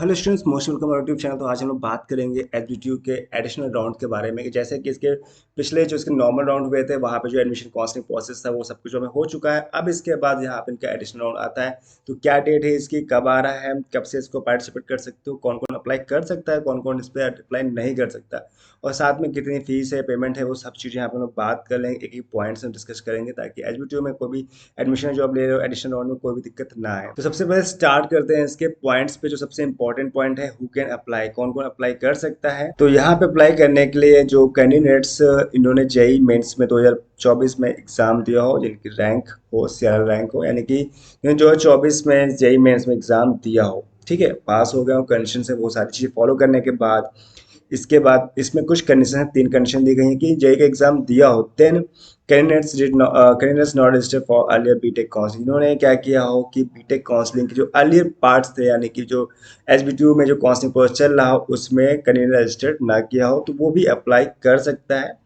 Hello students, most welcome YouTube channel. तो आज हम लोग बात करेंगे एसबीटीयू के एडिशनल राउंड के बारे में कि जैसे कि इसके पिछले जो इसके नॉर्मल राउंड हुए थे वहाँ पे जो एडमिशन काउंसलिंग प्रोसेस था वो सब कुछ हमें हो चुका है। अब इसके बाद यहाँ पे इनका एडिशनल राउंड आता है। तो क्या डेट है इसकी, कब आ रहा है, कब से इसको पार्टिसिपेट कर सकते हो, कौन कौन अप्लाई कर सकता है, कौन कौन इस पर अप्लाई नहीं कर सकता, और साथ में कितनी फीस है, पेमेंट है, वो सब चीज़ यहाँ पे हम लोग बात कर लेंगे। एक एक पॉइंट्स में डिस्कस करेंगे ताकि एसबीटीयू में कोई भी एडमिशन जॉब ले रहे हो एडिशनल राउंड में कोई भी दिक्कत ना आए। तो सबसे पहले स्टार्ट करते हैं इसके पॉइंट्स पे। जो सबसे इंपॉर्टेंट पॉइंट है, हु कैन अप्लाई, कौन कौन अप्लाई कर सकता है। तो यहाँ पे अप्लाई करने के लिए जो कैंडिडेट्स इन्होंने जेई मेंस में 2024 में एग्जाम दिया हो, जिनकी रैंक हो सीआरएल रैंक हो, यानी कि इन्होंने 2024 में जेई मेंस में एग्जाम दिया हो, ठीक है, पास हो गया हो, कंडीशन से वो सारी चीज़ें फॉलो करने के बाद इसके बाद इसमें कुछ कंडीशन है, 3 कंडीशन दी गई हैं कि जेई का एग्जाम दिया हो, then candidates not registered for earlier B Tech counselling. इन्होंने क्या किया हो कि बीटेक काउंसलिंग के जो अर्लियर पार्ट्स थे, यानी कि जो एसबीटीयू में जो काउंसलिंग प्रोसेस चल रहा हो उसमें कैंडिडेट रजिस्टर्ड ना किया हो तो वो भी अप्लाई कर सकता है।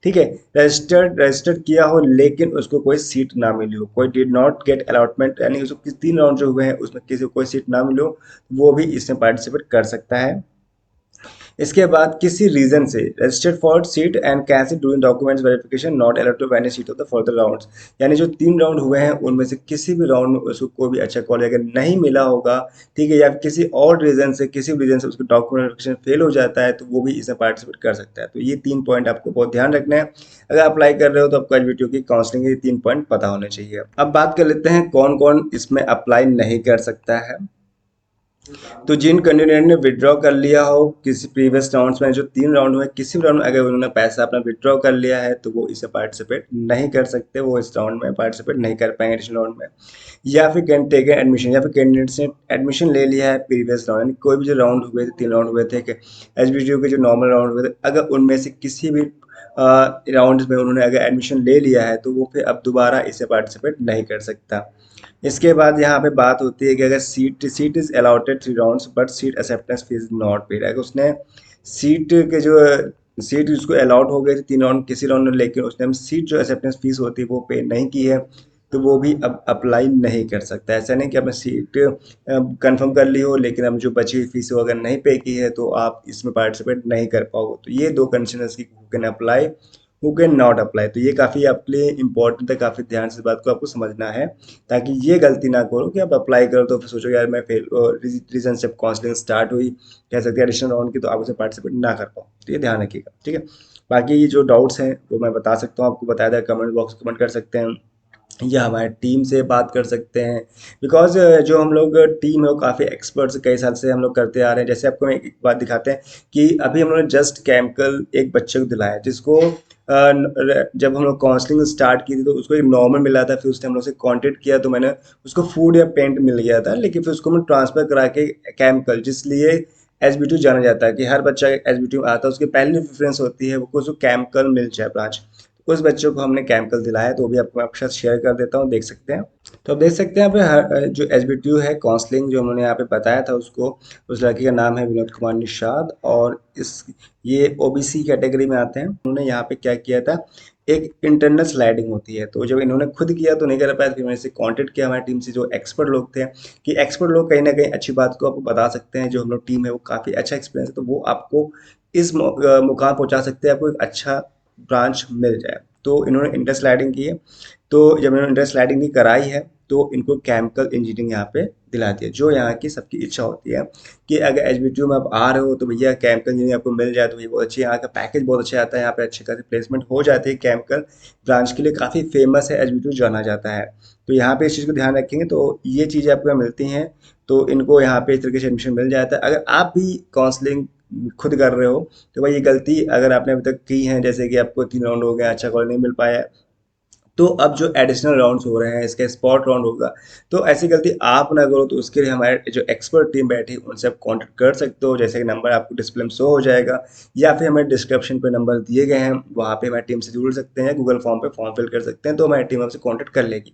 ठीक है, रजिस्टर्ड किया हो लेकिन उसको कोई सीट ना मिली हो, कोई डिड नॉट गेट अलॉटमेंट, यानी उसको 3 राउंड जो हुए हैं उसमें किसी को कोई सीट ना मिली हो, वो भी इसमें पार्टिसिपेट कर सकता है। इसके बाद किसी रीजन से registered for seat and cancel doing documents verification not allowed to any seat of the further rounds, यानी जो 3 राउंड हुए हैं उनमें से किसी भी राउंड में उसको कोई भी अच्छा कॉलेज अगर नहीं मिला होगा, ठीक है, या किसी और रीजन से उसको डॉक्यूमेंट वेरिफिकेशन फेल हो जाता है तो वो भी इसमें पार्टिसिपेट कर सकता है। तो ये 3 पॉइंट आपको बहुत ध्यान रखना है। अगर अप्लाई कर रहे हो तो आपको एसबीटीयू की काउंसलिंग के 3 पॉइंट पता होने चाहिए। अब बात कर लेते हैं कौन कौन इसमें अप्लाई नहीं कर सकता है। तो जिन कैंडिडेट ने विड्रॉ कर लिया हो किसी प्रीवियस राउंड्स में, जो 3 राउंड हुए, किसी भी राउंड में अगर उन्होंने पैसा अपना विड्रॉ कर लिया है तो वो इसे पार्टिसिपेट नहीं कर सकते, वो इस राउंड में पार्टिसिपेट नहीं कर पाएंगे एडिशनल राउंड में। या फिर कैन टेक एडमिशन, या फिर कैंडिडेट्स ने एडमिशन ले लिया है प्रीवियस राउंड, यानी कोई भी जो राउंड हुए थे, 3 राउंड हुए थे एसबीटीयू के जो नॉर्मल राउंड हुए थे, अगर उनमें से किसी भी राउंड में उन्होंने अगर एडमिशन ले लिया है तो वो फिर अब दोबारा इसे पार्टिसिपेट नहीं कर सकता। इसके बाद यहाँ पे बात होती है कि अगर seat is allotted 3 rounds but seat acceptance fees not paid, अगर उसने सीट के जो सीट उसको अलाउट हो गई थी 3 राउंड किसी राउंड में, लेकिन उसने सीट जो एक्सेप्टेंस फीस होती है वो पे नहीं की है, तो वो भी अब अप्लाई नहीं कर सकता। ऐसा नहीं कि आपने सीट कंफर्म कर ली हो लेकिन अब जो बची हुई फीस हो अगर नहीं पे की है तो आप इसमें पार्टिसिपेट नहीं कर पाओगे। तो ये 2 कंडीशन है इसकी, who can apply, who can not apply. तो ये काफ़ी आपके लिए इंपॉर्टेंट है, काफ़ी ध्यान से इस बात को आपको समझना है ताकि ये गलती ना करो कि आप अप्लाई करो तो फिर सोचो यार मैं फेल, रीजन जब काउंसलिंग स्टार्ट हुई कह सकते हैं एडिशनल राउंड की, तो आप उसे पार्टिसिपेट ना कर पाओ। तो ये ध्यान रखिएगा, ठीक है। बाकी ये जो डाउट्स हैं वो मैं बता सकता हूँ, आपको बताया था, कमेंट बॉक्स कमेंट कर सकते हैं या हमारे टीम से बात कर सकते हैं। बिकॉज जो हम लोग टीम है वो काफ़ी एक्सपर्ट्स कई साल से हम लोग करते आ रहे हैं। जैसे आपको एक बात दिखाते हैं कि अभी हम लोग ने जस्ट केमिकल एक बच्चे को दिलाया जिसको जब हम लोग काउंसलिंग स्टार्ट की थी तो उसको एक नॉर्मल मिला था, फिर उसने हम लोग से कांटेक्ट किया तो मैंने उसको फूड या पेंट मिल गया था, लेकिन फिर उसको मैं ट्रांसफ़र करा के केमिकल, जिसलिए एसबीटी जाना जाता है कि हर बच्चा एसबीटी में आता है उसकी पहली प्रेफरेंस होती है वो उसको केमिकल मिल जाए ब्रांच। उस बच्चों को हमने केमिकल दिलाया तो वो भी आपको आपके साथ शेयर कर देता हूँ, देख सकते हैं। तो आप देख सकते हैं यहाँ पे जो एसबीटीयू है काउंसलिंग जो उन्होंने यहाँ पे बताया था उसको, उस लड़के का नाम है विनोद कुमार निषाद, और इस ये ओबीसी कैटेगरी में आते हैं। उन्होंने यहाँ पे क्या किया था, एक इंटरनल स्लाइडिंग होती है, तो जब इन्होंने खुद किया तो नहीं कर पाया, फिर मैंने से कांटेक्ट किया हमारी टीम से जो एक्सपर्ट लोग थे कि एक्सपर्ट लोग कहीं ना कहीं अच्छी बात को आपको बता सकते हैं। जो हम लोग टीम है वो काफ़ी अच्छा एक्सपीरियंस है तो वो आपको इस मुकाम पहुंचा सकते हैं, आपको एक अच्छा ब्रांच मिल जाए। तो इन्होंने इंटर स्लाइडिंग की है, तो जब इन्होंने इंटर स्लाइडिंग की कराई है तो इनको केमिकल इंजीनियरिंग यहाँ पे दिलाती है। जो यहाँ की सबकी इच्छा होती है कि अगर एचबीटीयू में आप आ रहे हो तो भैया केमिकल इंजीनियरिंग आपको मिल जाए तो ये बहुत अच्छी, यहाँ का पैकेज बहुत अच्छा आता है, यहाँ पे अच्छी खासी प्लेसमेंट हो जाती है। केमिकल ब्रांच के लिए काफ़ी फेमस है, एचबीटीयू जाना जाता है। तो यहाँ पे इस चीज़ को ध्यान रखेंगे तो ये चीज़ें आपको यहाँ मिलती हैं, तो इनको यहाँ पे इस तरीके से एडमिशन मिल जाता है। अगर आप भी काउंसलिंग खुद कर रहे हो तो भाई ये गलती अगर आपने अभी तक की है, जैसे कि आपको 3 राउंड हो गया, अच्छा कॉलेज नहीं मिल पाया, तो अब जो एडिशनल राउंड्स हो रहे हैं इसका स्पॉट राउंड होगा, तो ऐसी गलती आप ना करो तो उसके लिए हमारे जो एक्सपर्ट टीम बैठी है उनसे आप कांटेक्ट कर सकते हो। जैसे कि नंबर आपको डिस्प्ले में शो हो जाएगा या फिर हमारे डिस्क्रिप्शन पे नंबर दिए गए हैं, वहाँ पे हमारी टीम से जुड़ सकते हैं, गूगल फॉर्म पे फॉर्म फिल कर सकते हैं तो हमारी टीम आपसे कांटेक्ट कर लेगी।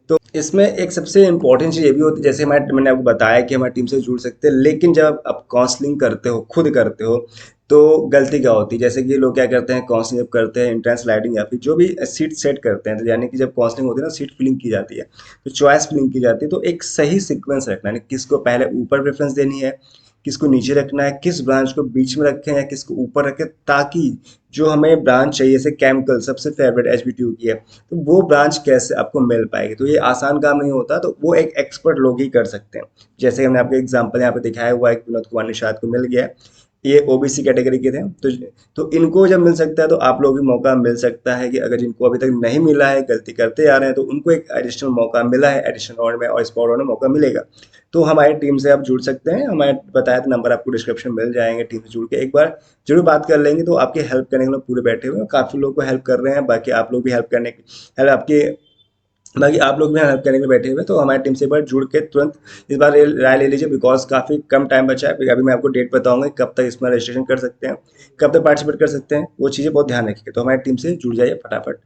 तो इसमें एक सबसे इम्पोर्टेंट चीज़ ये भी होती है, जैसे मैंने आपको बताया कि हमारी टीम से जुड़ सकते हैं, लेकिन जब आप काउंसलिंग करते हो, खुद करते हो, तो गलती क्या होती है, जैसे कि लोग क्या करते हैं, काउंसलिंग जब करते हैं, एंट्रेंस स्लाइडिंग या फिर जो भी सीट सेट करते हैं, तो यानी कि जब काउंसलिंग होती है ना, सीट फिलिंग की जाती है, तो चॉइस फिलिंग की जाती है, तो एक सही सीक्वेंस रखना है, किसको पहले ऊपर प्रेफरेंस देनी है, किसको नीचे रखना है, किस ब्रांच को बीच में रखें या किसको ऊपर रखें, ताकि जो हमें ब्रांच चाहिए, जैसे केमिकल सबसे फेवरेट एचबीटीयू की है, तो वो ब्रांच कैसे आपको मिल पाएगी। तो ये आसान काम नहीं होता, तो वो एक एक्सपर्ट लोग ही कर सकते हैं। जैसे हमने आपको एग्जांपल यहाँ पे दिखाया हुआ है कि विनोद कुमार निषाद को मिल गया, ये ओबीसी कैटेगरी के थे, तो इनको जब मिल सकता है तो आप लोग भी मौका मिल सकता है कि अगर जिनको अभी तक नहीं मिला है, गलती करते आ रहे हैं, तो उनको एक एडिशनल मौका मिला है एडिशनल राउंड में, और इस राउंड में मौका मिलेगा। तो हमारी टीम से आप जुड़ सकते हैं, हमारे बताया था नंबर आपको डिस्क्रिप्शन में मिल जाएंगे। टीम से जुड़ के एक बार जरूर बात कर लेंगे, तो आपकी हेल्प करने के लिए पूरे बैठे हुए हैं, काफ़ी लोग को हेल्प कर रहे हैं, बाकी आप लोग भी हेल्प आपकी बाकी आप लोग भी हेल्प करने के लिए बैठे हुए हैं। तो हमारी टीम से एक बार जुड़ के तुरंत इस बार राय ले लीजिए, बिकॉज काफ़ी कम टाइम बचा है। अभी मैं आपको डेट बताऊंगा कब तक इसमें रजिस्ट्रेशन कर सकते हैं, कब तक पार्टिसिपेट कर सकते हैं, वो चीज़ें बहुत ध्यान रखिए। तो हमारी टीम से जुड़ जाइए फटाफट।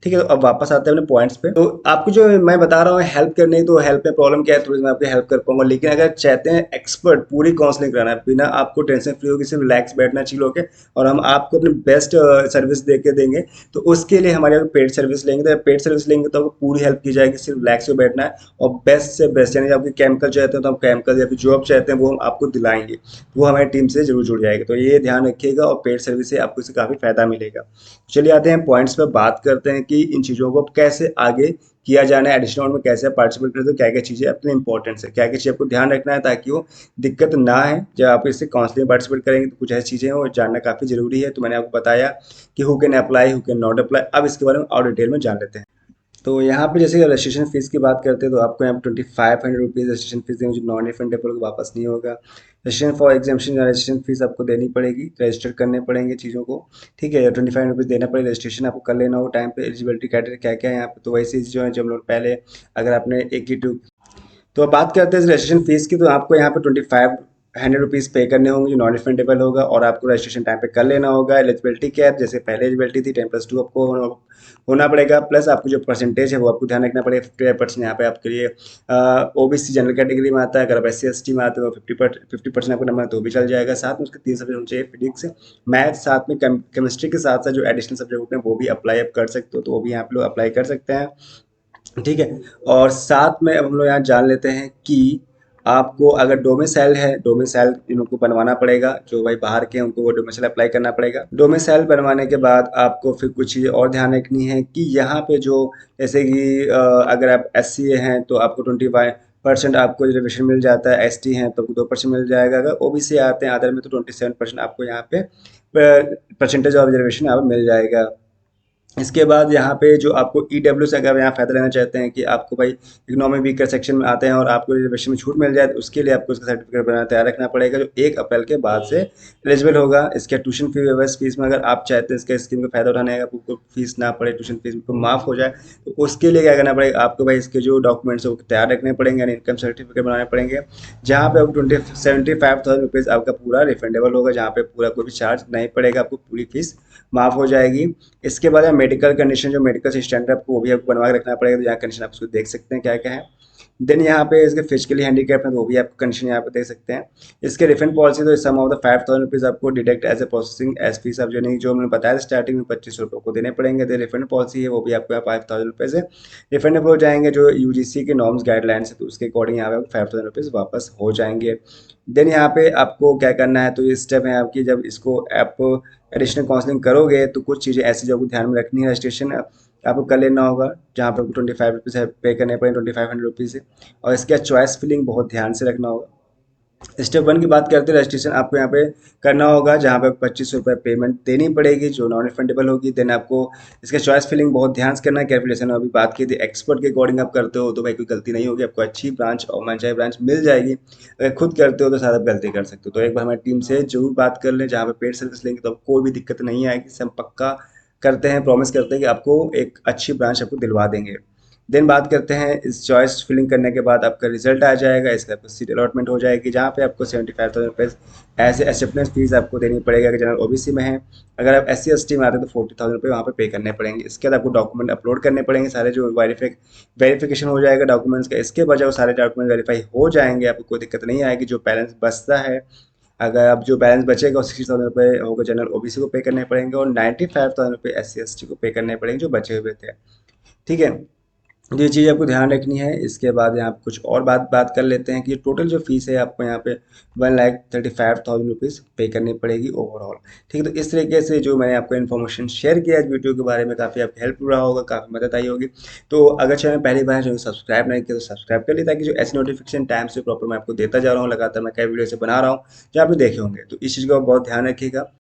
ठीक है, तो अब वापस आते हैं अपने पॉइंट्स पे। तो आपको जो मैं बता रहा हूँ हेल्प करने की, तो हेल्प में प्रॉब्लम क्या है, थोड़ी मैं आपकी हेल्प कर पाऊंगा, लेकिन अगर चाहते हैं एक्सपर्ट पूरी काउंसलिंग कराना है, बिना आपको टेंशन फ्री होगी, सिर्फ रिलैक्स बैठना चिल होके, और हम आपको अपनी बेस्ट सर्विस दे के देंगे, तो उसके लिए हमारे यहाँ पेड सर्विस लेंगे। तो पेड सर्विस लेंगे तो आपको पूरी हेल्प की जाएगी, सिर्फ रिलैक्स में बैठना है, और बेस्ट से बेस्ट, यानी आपके केमिकल चाहते हैं तो हम केमिकल या फिर जो आप चाहते हैं वो हम आपको दिलाएंगे, वो हमारी टीम से जरूर जुड़ जाएगी। तो ये ध्यान रखिएगा, और पेड सर्विस से आपको इससे काफ़ी फायदा मिलेगा। चलिए आते हैं पॉइंट्स पे, बात करते हैं कि इन चीज़ों को कैसे आगे किया जाना है, एडिशनल राउंड में कैसे पार्टिसिपेट करते हो, क्या क्या चीज़ें अपने इंपॉर्टेंट है, क्या क्या चीज़ आपको ध्यान रखना है, ताकि वो दिक्कत ना है जब आप इससे काउंसलिंग में पार्टिसिपेट करेंगे। तो कुछ ऐसी चीज़ें हैं वो जानना काफ़ी जरूरी है। तो मैंने आपको बताया कि who can apply, who can not apply. अब इसके बारे में और डिटेल में जान लेते हैं। तो यहाँ पे जैसे रजिस्ट्रेशन फीस की बात करते हैं, तो आपको यहाँ पे 2500 रुपीज़ रजिस्ट्रेशन फीस देंगे, जो नॉन रिफंडेबल वापस नहीं होगा। Registration for examination registration fees आपको देनी पड़ेगी, रजिस्टर करने पड़ेंगे चीज़ों को। ठीक है, 2500 रुपीज़ देना पड़ेगा, रजिस्ट्रेशन आपको कर लेना हो टाइम पे। एलिजिबिलिटी क्राइटेरिया क्या क्या है यहाँ पे, तो वैसे जो है, जब हम लोग पहले अगर आपने एक ही टू, तो अब बात करते हैं रजिस्ट्रेशन फीस की। तो आपको यहाँ पे 2500 रुपीज़ पे करने होंगे, जो नॉन रिफंडेबल होगा, और आपको रजिस्ट्रेशन टाइम पे कर लेना होगा। एलिजिबिलिटी क्या है, जैसे पहले एलिजिबिलिटी थी 10+2 आपको होना पड़ेगा, प्लस आपको जो परसेंटेज है वो आपको ध्यान रखना पड़ेगा। 55% यहाँ पे आपके लिए ओबीसी जनरल कैटेगरी में आता है। अगर आप SC ST में आते हो तो 50% आपको नंबर तो भी चल जाएगा। साथ में उसके 3 सब्जेक्ट होने चाहिए, फिजिक्स, मैथ, साथ में केमिस्ट्री के साथ साथ जो एडिशनल सब्जेक्ट होते हैं वो भी अप्लाई आप कर सकते हो, तो वो भी यहाँ पे लोग अप्लाई कर सकते हैं। ठीक है, और साथ में अब हम लोग यहाँ जान लेते हैं कि आपको अगर डोमिसाइल है, डोमिसाइल इनको बनवाना पड़ेगा, जो भाई बाहर के हैं उनको वो डोमिसाइल अप्लाई करना पड़ेगा। डोमिसाइल बनवाने के बाद आपको फिर कुछ चीज़ें और ध्यान रखनी है कि यहाँ पे जो, जैसे कि अगर आप SCA हैं तो आपको 25% आपको रिजर्वेशन मिल जाता है, ST हैं तो 2% मिल जाएगा। अगर OBC आते हैं अदर में तो 27% आपको यहाँ पे परसेंटेज और रिजर्वेशन यहाँ पे मिल जाएगा। इसके बाद यहाँ पे जो आपको EW से अगर यहाँ फ़ायदा लेना चाहते हैं कि आपको भाई इकोनॉमी वीकर सेक्शन में आते हैं और आपको रिजर्वेशन में छूट मिल जाए, तो उसके लिए आपको उसका सर्टिफिकेट बनाना तैयार रखना पड़ेगा, जो 1 अप्रैल के बाद से एलिजिबल होगा। इसके ट्यूशन फी व्यवस्था फीस में अगर आप चाहते हैं इसके स्कीम का फ़ायदा उठाने का, आपको फीस ना पड़े, ट्यूशन फीस को माफ़ हो जाए, तो उसके लिए क्या करना पड़ेगा आपको, भाई इसके जो डॉक्यूमेंट्स है वो तैयार रखने पड़ेंगे, यानी इनकम सर्टिफिकेट बनाने पड़ेंगे, जहाँ पे आपको 75,000 रुपीज़ आपका पूरा रिफंडेबल होगा, जहाँ पे पूरा कोई भी चार्ज नहीं पड़ेगा, आपको पूरी फीस माफ़ हो जाएगी। इसके बाद मेडिकल कंडीशन, जो मेडिकल स्टैंडर्ड आपको वो भी आपको बनवा के रखना पड़ेगा, तो यहाँ कंडीशन आप उसको देख सकते हैं क्या क्या है। देन यहाँ पे इसके फिजिकली हैंडीकैप है तो वो भी आपको कंडीशन यहाँ पे देख सकते हैं। इसके रिफंड पॉलिसी, तो सम ऑफ द 5,000 रुपीज़ आपको deduct as a processing as fees, आप जो नहीं, जो मैंने बताया स्टार्टिंग में 25 रुपये को देने पड़ेंगे। तो रिफंड पॉलिसी है वो भी आपको यहाँ 5,000 रुपये से रिफंडेबल हो जाएंगे, जो UGC के नॉर्म्स गाइडलाइंस है तो उसके अकॉर्डिंग यहाँ पे 5,000 रुपीज़ वापस हो जाएंगे। देन यहाँ पे आपको क्या करना है, तो ये स्टेप है आपकी, जब इसको आप एडिशनल काउंसलिंग करोगे तो कुछ चीज़ें ऐसी जो आपको ध्यान में रखनी है। रजिस्ट्रेशन आपको कर लेना होगा, जहाँ पे आपको 25 रुपीज़ पे करने पड़ेंगे, 2500 रुपीज़ से, और इसका चॉइस फिलिंग बहुत ध्यान से रखना होगा। स्टेप 1 की बात करते हैं, रजिस्ट्रेशन आपको यहाँ पे करना होगा, जहाँ पे 25 रुपये पेमेंट देनी पड़ेगी, जो नॉन रिफंडेबल होगी। देन आपको इसका चॉइस फिलिंग बहुत ध्यान से करना है। कैलकुलेशन अभी बात की थी, एक्सपर्ट के अकॉर्डिंग आप करते हो तो भाई कोई गलती नहीं होगी, आपको अच्छी ब्रांच और मनचाही ब्रांच मिल जाएगी। अगर खुद करते हो तो शायद आप गलती कर सकते हो। तो एक बार हमारी टीम से जरूर बात कर लें, जहाँ पे पेड सर्विस लेंगे तो आपको कोई भी दिक्कत नहीं आएगी। हम पक्का करते हैं, प्रॉमिस करते हैं कि आपको एक अच्छी ब्रांच आपको दिलवा देंगे। देन बात करते हैं, इस चॉइस फिलिंग करने के बाद आपका रिजल्ट आ जाएगा, इसके आपको सीट अलॉटमेंट हो जाएगी, जहाँ पे आपको 75,000 रुपीज़ एज एक्सेप्टेंस फीस आपको देनी पड़ेगी अगर जनरल OBC में है। अगर आप SC ST में आते हैं तो 40,000 रुपये वहाँ पे करने पड़ेंगे। इसके बाद आपको डॉक्यूमेंट अपलोड करने पड़ेंगे, सारे जो वेरिफिकेशन हो जाएगा डॉक्यूमेंट्स का। इसके बाद जब सारे डॉक्यूमेंट वेरीफाई हो जाएंगे, आपको कोई दिक्कत नहीं आएगी। जो बैलेंस बचता है, अगर आप जो बैलेंस बचेगा 60,000 रुपये होगा जनरल OBC को पे करने पड़ेंगे, और 95,000 रुपये SC ST को पे करने पड़ेंगे जो बचे हुए थे। ठीक है, ये चीज़ आपको ध्यान रखनी है। इसके बाद यहाँ पे कुछ और बात कर लेते हैं कि टोटल जो फीस है आपको यहाँ पे 1,35,000 रुपीज़ पे करनी पड़ेगी ओवरऑल। ठीक है, तो इस तरीके से जो मैंने आपको इन्फॉर्मेशन शेयर किया इस वीडियो के बारे में, काफ़ी आपकी हेल्प रहा होगा, काफ़ी मदद आई होगी। तो अगर चैनल पहली बार चैनल सब्सक्राइब नहीं किया तो सब्सक्राइब कर लिए, ताकि जो ऐसी नोटिफिकेशन टाइम से प्रॉपर मैं आपको देता जा रहा हूँ, लगातार मैं कई वीडियो से बना रहा हूँ जो आपने देखे होंगे। तो इस चीज़ का बहुत ध्यान रखिएगा।